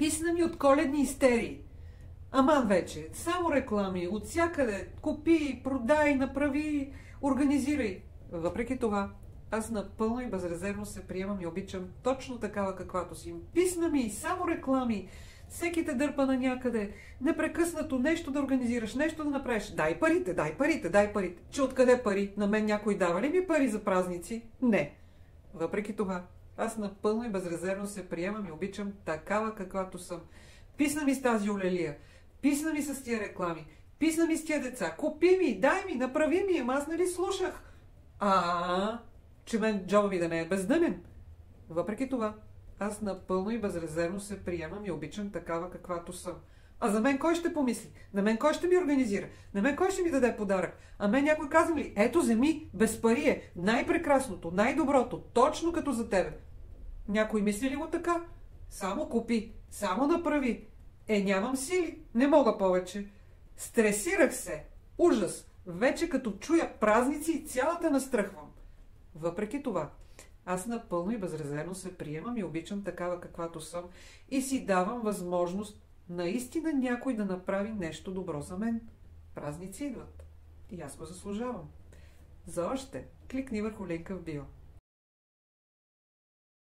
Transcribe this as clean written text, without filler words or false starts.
Писна ми от коледни истерии. Аман вече, само реклами, от всякъде, купи, продай, направи, организирай. Въпреки това, аз напълно и безрезервно се приемам и обичам точно такава каквато си. Писна ми, само реклами, всеки те дърпа на някъде, непрекъснато нещо да организираш, нещо да направиш. Дай парите, дай парите, дай парите. Че откъде пари? На мен някой дава ли ми пари за празници? Не. Въпреки това, аз напълно и безрезервно се приемам и обичам такава каквато съм. Писна ми с тази олелия, писна ми с тия реклами, писна ми с тия деца, купи ми, дай ми, направи ми, ама аз нали слушах. Че мен джоба ми да не е бездънен. Въпреки това, аз напълно и безрезервно се приемам и обичам такава каквато съм. А за мен кой ще помисли? На мен кой ще ми организира? На мен кой ще ми даде подарък? А мен някой казва ли, ето вземи, без пари е, най-прекрасното, най-доброто, точно като за тебе. Някой мисли ли го така? Само купи, само направи. Нямам сили, не мога повече. Стресирах се. Ужас. Вече като чуя празници, цялата настръхвам. Въпреки това, аз напълно и безрезервно се приемам и обичам такава каквато съм и си давам възможност наистина някой да направи нещо добро за мен. Празници идват. И аз го заслужавам. За още кликни върху линка в био.